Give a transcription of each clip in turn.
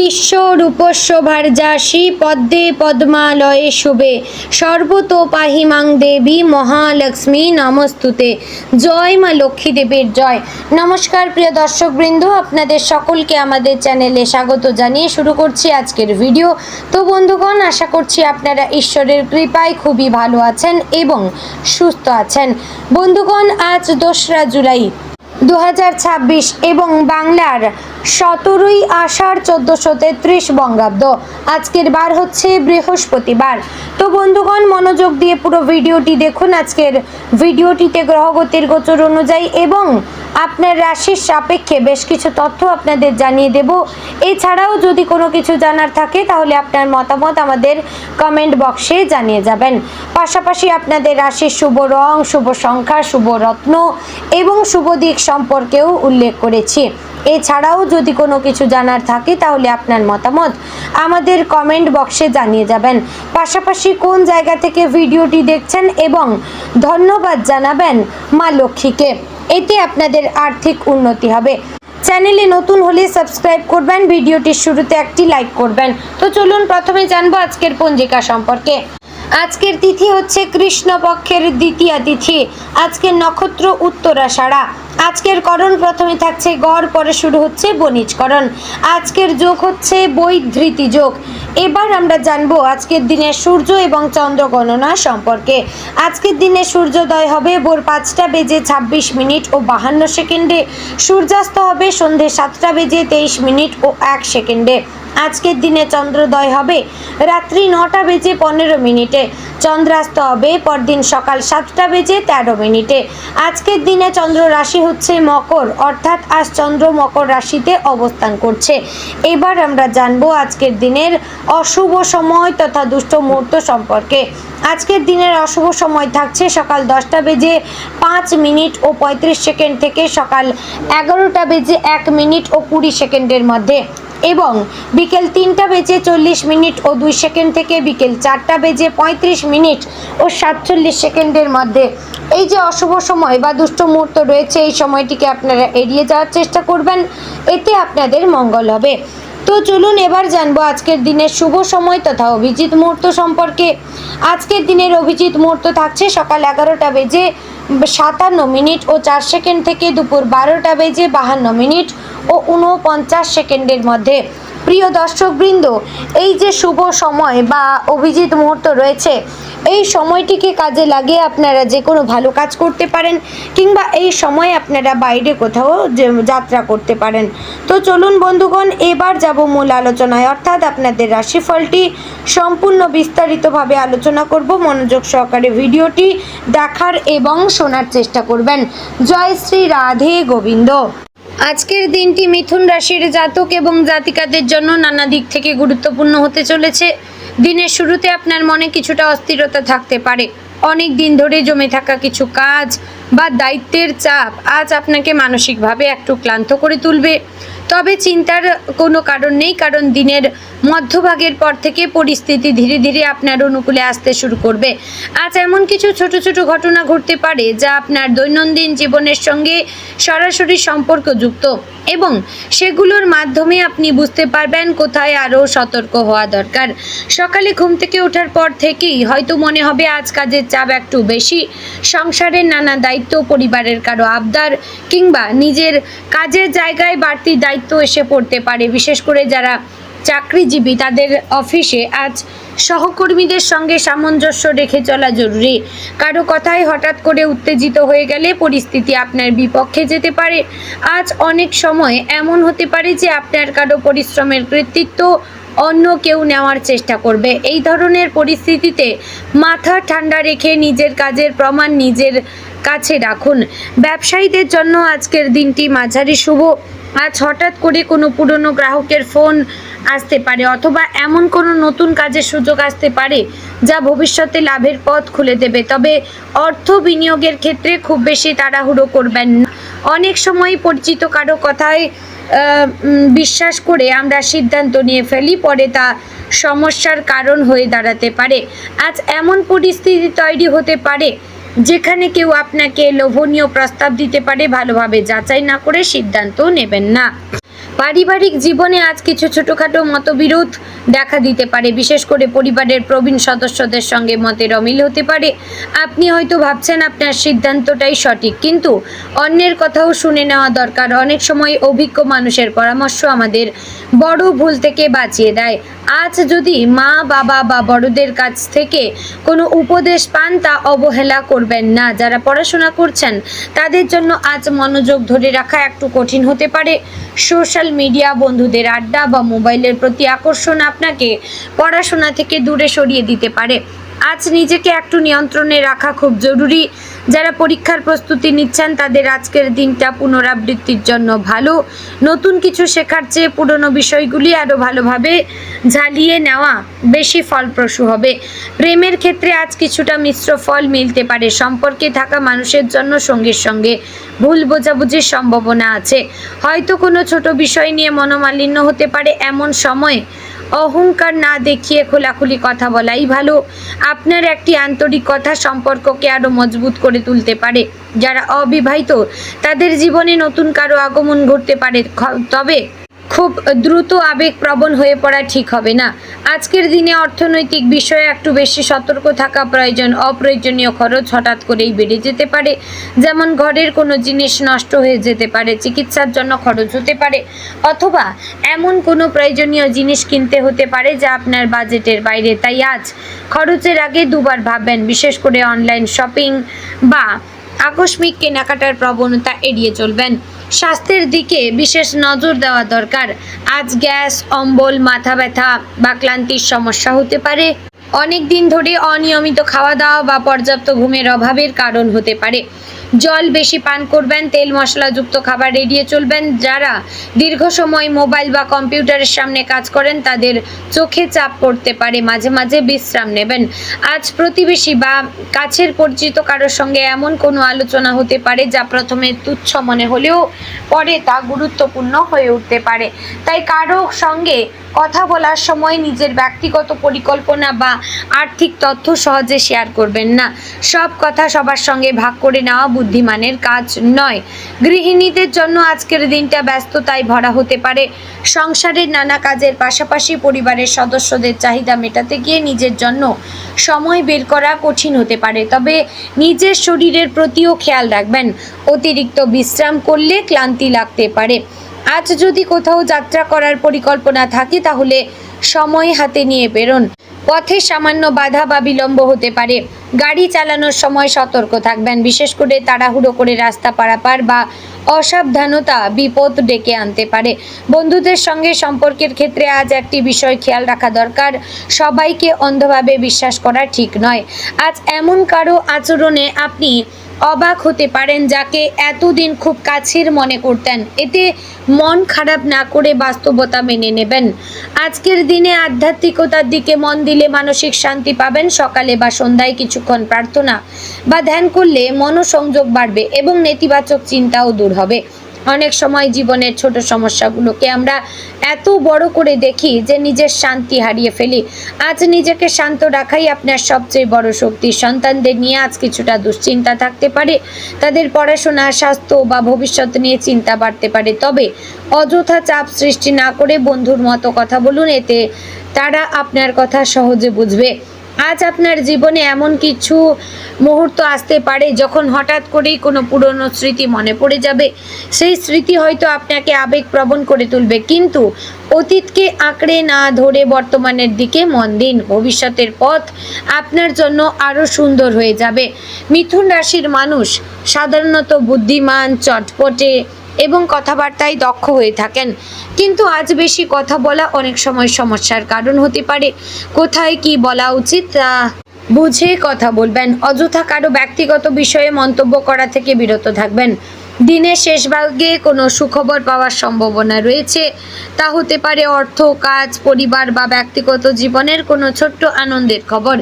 ঈশ্বর উপস্যভার্যাসি পদ্মে পদ্মালয়ে শুভে সর্বতো পাহিমাং দেবী মহালক্ষ্মী নমস্তুতে। জয় মা লক্ষ্মী দেবীর জয়। নমস্কার প্রিয় দর্শকবৃন্দ, আপনাদের সকলকে আমাদের চ্যানেলে স্বাগত জানিয়ে শুরু করছি আজকের ভিডিও। তো বন্ধুগণ, আশা করছি আপনারা ঈশ্বরের কৃপায় খুবই ভালো আছেন এবং সুস্থ আছেন। বন্ধুগণ, আজ 2রা জুলাই 2026 এবং বাংলার 17ই আষাঢ় 1433 বঙ্গাব্দ। আজকের বার হচ্ছে বৃহস্পতিবার। তো বন্ধুগণ, মনোযোগ দিয়ে পুরো ভিডিওটি দেখুন। আজকের ভিডিওটিতে গ্রহগতির গোচর অনুযায়ী এবং আপনার রাশির সাপেক্ষে বেশ কিছু তথ্য আপনাদের জানিয়ে দেব। এছাড়াও যদি কোনো কিছু জানার থাকে তাহলে আপনার মতামত আমাদের কমেন্ট বক্সে জানিয়ে যাবেন। পাশাপাশি আপনাদের রাশির শুভ রং, শুভ সংখ্যা, শুভ রত্ন এবং শুভ দিক সম্পর্কেও উল্লেখ করেছি। এছাড়াও যদি কোনো কিছু জানার থাকে তাহলে আপনার মতামত আমাদের কমেন্ট বক্সে জানিয়ে যাবেন। পাশাপাশি কোন জায়গা থেকে ভিডিওটি দেখছেন এবং ধন্যবাদ জানাবেন মা লক্ষ্মীকে। এতে আপনাদের আর্থিক উন্নতি হবে। চ্যানেলে নতুন হলে সাবস্ক্রাইব করবেন, ভিডিওটির শুরুতে একটি লাইক করবেন। তো চলুন প্রথমে জানবো আজকের পঞ্জিকা সম্পর্কে। আজকের তিথি হচ্ছে কৃষ্ণপক্ষের দ্বিতীয়া তিথি। আজকের নক্ষত্র উত্তরাষাঢ়া। আজকের করণ প্রথমে থাকছে গড়, পরে শুরু হচ্ছে বণিজকরণ। আজকের যোগ হচ্ছে বৈধৃতি যোগ। এবার আমরা জানবো আজকের দিনের সূর্য এবং চন্দ্র গণনা সম্পর্কে। আজকের দিনে সূর্যোদয় হবে ভোর 5টা বেজে 26 মিনিট ও 52 সেকেন্ডে। সূর্যাস্ত হবে সন্ধে 7টা বেজে 23 মিনিট ও 1 সেকেন্ডে। আজকের দিনে চন্দ্রোদয় হবে রাত্রি 9টা বেজে 15 মিনিটে। চন্দ্রাস্ত হবে পরদিন সকাল 7টা বেজে 13 মিনিটে। আজকের দিনে চন্দ্র রাশি হচ্ছে মকর, অর্থাৎ আজ চন্দ্র মকর রাশিতে অবস্থান করছে। এবার আমরা জানবো আজকের দিনের অশুভ সময় তথা দুষ্ট মুহূর্ত সম্পর্কে। আজকের দিনের অশুভ সময় থাকছে সকাল 10টা বেজে 5 মিনিট ও 35 সেকেন্ড থেকে সকাল 11টা বেজে 1 মিনিট ও 20 সেকেন্ডের মধ্যে এবং বিকেল 3টা বেজে 40 মিনিট ও 2 সেকেন্ড থেকে বিকেল 4টা বেজে 35 মিনিট ও 47 সেকেন্ডের মধ্যে। এই যে অশুভ সময় বা দুষ্ট মুহূর্ত রয়েছে, এই সময়টিকে আপনারা এড়িয়ে যাওয়ার চেষ্টা করবেন, এতে আপনাদের মঙ্গল হবে। তো চলুন এবার জানবো আজকের দিনের শুভ সময় তথা অভিজিৎ মুহূর্ত সম্পর্কে। আজকের দিনের অভিজিৎ মুহূর্ত থাকছে সকাল 11টা বেজে 57 মিনিট ও 4 সেকেন্ড থেকে দুপুর 12টা বেজে 52 মিনিট ও 49 সেকেন্ডের মধ্যে। প্রিয় দর্শকবৃন্দ, এই যে শুভ সময় বা অভিজিৎ মুহূর্ত রয়েছে, এই সময়টিকে কাজে লাগিয়ে আপনারা যে কোনো ভালো কাজ করতে পারেন কিংবা এই সময় আপনারা বাইরে কোথাও যাত্রা করতে পারেন। তো চলুন বন্ধুগণ, এবার যাব মূল আলোচনায়, অর্থাৎ আপনাদের রাশিফলটি সম্পূর্ণ বিস্তারিতভাবে আলোচনা করব। মনোযোগ সহকারে ভিডিওটি দেখার এবং শোনার চেষ্টা করবেন। জয় শ্রী রাধে গোবিন্দ। আজকের দিনটি মিথুন রাশির জাতক এবং জাতিকাদের জন্য নানা দিক থেকে গুরুত্বপূর্ণ হতে চলেছে। দিনের শুরুতে আপনার মনে কিছুটা অস্থিরতা থাকতে পারে। অনেক দিন ধরে জমে থাকা কিছু কাজ বা দায়িত্বের চাপ আজ আপনাকে মানসিকভাবে একটু ক্লান্ত করে তুলবে। তবে চিন্তার কোনো কারণ নেই, কারণ দিনের মধ্যভাগের পর থেকে পরিস্থিতি ধীরে ধীরে আপনার অনুকূলে আসতে শুরু করবে। আজ এমন কিছু ছোট ছোট ঘটনা ঘটতে পারে যা আপনার দৈনন্দিন জীবনের সঙ্গে সরাসরি সম্পর্কযুক্ত এবং সেগুলোর মাধ্যমে আপনি বুঝতে পারবেন কোথায় আরও সতর্ক হওয়া দরকার। সকালে ঘুম থেকে ওঠার পর থেকেই হয়তো মনে হবে আজ কাজের চাপ একটু বেশি। সংসারের নানা দায়িত্ব, পরিবারের কারো আবদার কিংবা নিজের কাজের জায়গায় বাড়তি দায়িত্ব এসে পড়তে পারে। বিশেষ করে যারা চাকরিজীবী, তাদের অফিসে আজ সহকর্মীদের সঙ্গে সামঞ্জস্য রেখে চলা জরুরি। কারো কথায় হঠাৎ করে উত্তেজিত হয়ে গেলে পরিস্থিতি আপনার বিপক্ষে যেতে পারে। আজ অনেক সময় এমন হতে পারে যে আপনার কারো পরিশ্রমের কৃতিত্ব অন্য কেউ নেওয়ার চেষ্টা করবে। এই ধরনের পরিস্থিতিতে মাথা ঠান্ডা রেখে নিজের কাজের প্রমাণ নিজের কাছে রাখুন। ব্যবসায়ীদের জন্য আজকের দিনটি মাঝারি শুভ। আজ হঠাৎ করে কোনো পুরনো গ্রাহকের ফোন আসতে পারে অথবা এমন কোনো নতুন কাজের সুযোগ আসতে পারে যা ভবিষ্যতে লাভের পথ খুলে দেবে। তবে অর্থ বিনিয়োগের ক্ষেত্রে খুব বেশি তাড়াহুড়ো করবেন না। অনেক সময় পরিচিত কারো কথায় বিশ্বাস করে আমরা সিদ্ধান্ত নিয়ে ফেলি, পরে তা সমস্যার কারণ হয়ে দাঁড়াতে পারে। আজ এমন পরিস্থিতি তৈরি হতে পারে যেখানে কেউ আপনাকে লোভনীয় প্রস্তাব দিতে পারে। ভালোভাবে যাচাই না করে সিদ্ধান্ত নেবেন না। পারিবারিক জীবনে আজ কিছু ছোটখাটো মতবিরোধ দেখা দিতে পারে, বিশেষ করে পরিবারের প্রবীণ সদস্যদের সঙ্গে মতের অমিল হতে পারে। আপনি হয়তো ভাবছেন আপনার সিদ্ধান্তটাই সঠিক, কিন্তু অন্যের কথাও শুনে নেওয়া দরকার। অনেক সময় অভিজ্ঞ মানুষের পরামর্শ আমাদের বড় ভুল থেকে বাঁচিয়ে দেয়। আজ যদি মা বাবা বা বড়দের কাছ থেকে কোনো উপদেশ পান তা অবহেলা করবেন না। যারা পড়াশোনা করছেন তাদের জন্য আজ মনোযোগ ধরে রাখা একটু কঠিন হতে পারে। সোশ্যাল মিডিয়া, বন্ধুদের আড্ডা বা মোবাইলের প্রতি আকর্ষণ আপনাকে পড়াশোনা থেকে দূরে সরিয়ে দিতে পারে। আজ নিজেকে একটু নিয়ন্ত্রণে রাখা খুব জরুরি। যারা পরীক্ষার প্রস্তুতি নিচ্ছেন তাদের আজকের দিনটা পুনরাবৃত্তির জন্য ভালো। নতুন কিছু শেখার চেয়ে পুরনো বিষয়গুলি আরও ভালোভাবে ঝালিয়ে নেওয়া বেশি ফলপ্রসূ হবে। প্রেমের ক্ষেত্রে আজ কিছুটা মিশ্র ফল মিলতে পারে। সম্পর্কে থাকা মানুষের জন্য সঙ্গীর সঙ্গে ভুল বোঝাবুঝির সম্ভাবনা আছে। হয়তো কোনো ছোট বিষয় নিয়ে মনোমালিন্য হতে পারে। এমন সময় অহংকার না দেখিয়ে খোলাখুলি কথা বলাই ভালো। আপনার একটি আন্তরিক কথা সম্পর্ককে আরও মজবুত করে তুলতে পারে। যারা অবিবাহিত তাদের জীবনে নতুন কারো আগমন ঘটতে পারে, তবে খুব দ্রুত আবেগপ্রবণ হয়ে পড়া ঠিক হবে না। আজকের দিনে অর্থনৈতিক বিষয়ে একটু বেশি সতর্ক থাকা প্রয়োজন। অপ্রয়োজনীয় খরচ হঠাৎ করেই বেড়ে যেতে পারে, যেমন ঘরের কোনো জিনিস নষ্ট হয়ে যেতে পারে, চিকিৎসার জন্য খরচ হতে পারে, অথবা এমন কোনো প্রয়োজনীয় জিনিস কিনতে হতে পারে যা আপনার বাজেটের বাইরে। তাই আজ খরচের আগে দুবার ভাববেন। বিশেষ করে অনলাইন শপিং বা আকস্মিক কেনাকাটার প্রবণতা এড়িয়ে চলবেন। স্বাস্থ্যের দিকে বিশেষ নজর দেওয়া দরকার। আজ গ্যাস, অম্বল, মাথা ব্যথা বা ক্লান্তির সমস্যা হতে পারে। অনেক দিন ধরে অনিয়মিত খাওয়া দাওয়া বা পর্যাপ্ত ঘুমের অভাবের কারণ হতে পারে। জল বেশি পান করবেন। তেল মশলাযুক্ত খাবার এড়িয়ে চলবেন। যারা দীর্ঘ সময় মোবাইল বা কম্পিউটারের সামনে কাজ করেন তাদের চোখে চাপ পড়তে পারে। মাঝে মাঝে বিশ্রাম নেবেন। আজ প্রতিবেশী বা কাছের পরিচিত কারোর সঙ্গে এমন কোনো আলোচনা হতে পারে যা প্রথমে তুচ্ছ মনে হলেও পরে তা গুরুত্বপূর্ণ হয়ে উঠতে পারে। তাই কারো সঙ্গে কথা বলার সময় নিজের ব্যক্তিগত পরিকল্পনা বা আর্থিক তথ্য সহজে শেয়ার করবেন না। সব কথা সবার সঙ্গে ভাগ করে নেওয়া বুদ্ধিমানের কাজ নয়। গৃহিণীদের জন্য আজকের দিনটা ব্যস্ততায় ভরা হতে পারে। সংসারের নানা কাজের পাশাপাশি পরিবারের সদস্যদের চাহিদা মেটাতে গিয়ে নিজের জন্য সময় বের করা কঠিন হতে পারে। তবে নিজের শরীরের প্রতিও খেয়াল রাখবেন। অতিরিক্ত বিশ্রাম করলে ক্লান্তি লাগতে পারে। আজ যদি কোথাও যাত্রা করার পরিকল্পনা থাকে তাহলে সময় হাতে নিয়ে বেরোন। পথে সামান্য বাধা বা বিলম্ব হতে পারে। গাড়ি চালানোর সময় সতর্ক থাকবেন। বিশেষ করে তাড়াহুড়ো করে রাস্তা পারাপার বা অসাবধানতা বিপদ ডেকে আনতে পারে। বন্ধুদের সঙ্গে সম্পর্কের ক্ষেত্রে আজ একটি বিষয় খেয়াল রাখা দরকার। সবাইকে অন্ধভাবে বিশ্বাস করা ঠিক নয়। আজ এমন কারো আচরণে আপনি অবাক হতে পারেন যাকে এতদিন খুব কাছের মনে করতেন। এতে মন খারাপ না করে বাস্তবতা মেনে নেবেন। আজকের দিনে আধ্যাত্মিকতার দিকে মন দিলে মানসিক শান্তি পাবেন। সকালে বা সন্ধ্যায় কিছুক্ষণ প্রার্থনা বা ধ্যান করলে মনোসংযোগ বাড়বে এবং নেতিবাচক চিন্তাও দূর হবে। অনেক সময় জীবনের ছোট সমস্যাগুলোকে আমরা এত বড় করে দেখি যে নিজের শান্তি হারিয়ে ফেলি। আজ নিজেকে শান্ত রাখাই আপনার সবচেয়ে বড় শক্তি। সন্তানদের নিয়ে আজ কিছুটা দুশ্চিন্তা থাকতে পারে। তাদের পড়াশোনা, স্বাস্থ্য বা ভবিষ্যৎ নিয়ে চিন্তা বাড়তে পারে। তবে অযথা চাপ সৃষ্টি না করে বন্ধুর মতো কথা বলুন, এতে তারা আপনার কথা সহজে বুঝবে। আজ আপনার জীবনে এমন কিছু মুহূর্ত আসতে পারে যখন হঠাৎ করেই কোনো পুরনো স্মৃতি মনে পড়ে যাবে। সেই স্মৃতি হয়তো আপনাকে আবেগপ্রবণ করে তুলবে, কিন্তু অতীতকে আঁকড়ে না ধরে বর্তমানের দিকে মন দিন। ভবিষ্যতের পথ আপনার জন্য আরও সুন্দর হয়ে যাবে। মিথুন রাশির মানুষ সাধারণত বুদ্ধিমান, চটপটে এবং কথাবার্তায় দক্ষ হয়ে থাকেন, কিন্তু আজ বেশি কথা বলা অনেক সময় সমস্যার কারণ হতে পারে। কোথায় কি বলা উচিত তা বুঝে কথা বলবেন। অযথা কারো ব্যক্তিগত বিষয়ে মন্তব্য করা থেকে বিরত থাকবেন। দিনের শেষ ভাগে কোনো সুখবর পাওয়ার সম্ভাবনা রয়েছে। তা হতে পারে অর্থ, কাজ, পরিবার বা ব্যক্তিগত জীবনের কোনো ছোট্ট আনন্দের খবর।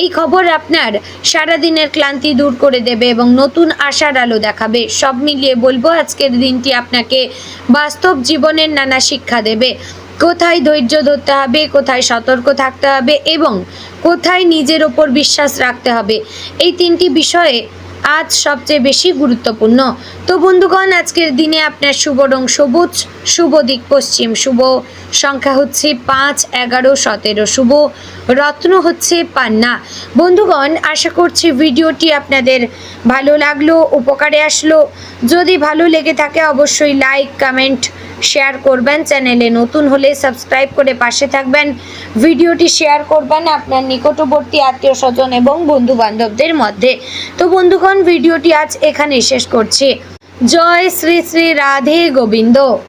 এই খবর আপনার সারাদিনের ক্লান্তি দূর করে দেবে এবং নতুন আশার আলো দেখাবে। সব মিলিয়ে বলবো আজকের দিনটি আপনাকে বাস্তব জীবনের নানা শিক্ষা দেবে। কোথায় ধৈর্য ধরতে হবে, কোথায় সতর্ক থাকতে হবে এবং কোথায় নিজের ওপর বিশ্বাস রাখতে হবে, এই তিনটি বিষয়ে আজ সবচেয়ে বেশি গুরুত্বপূর্ণ। তো বন্ধুগণ, আজকের দিনে আপনার শুভ রং সবুজ, শুভ দিক পশ্চিম, শুভ সংখ্যা হচ্ছে 5, 11, 17, শুভ রত্ন হচ্ছে পান্না। বন্ধুগণ, আশা করছি ভিডিওটি আপনাদের ভালো লাগলো, উপকারে আসলো। যদি ভালো লেগে থাকে অবশ্যই লাইক, কমেন্ট, শেয়ার করবেন। চ্যানেলে নতুন হলে সাবস্ক্রাইব করে পাশে থাকবেন। ভিডিওটি শেয়ার করবেন আপনার নিকটবর্তী আত্মীয় স্বজন এবং বন্ধু বান্ধবদের মধ্যে। তো বন্ধুগণ, ভিডিওটি আজ এখানে শেষ করছি। জয় শ্রী শ্রী রাধে গোবিন্দ।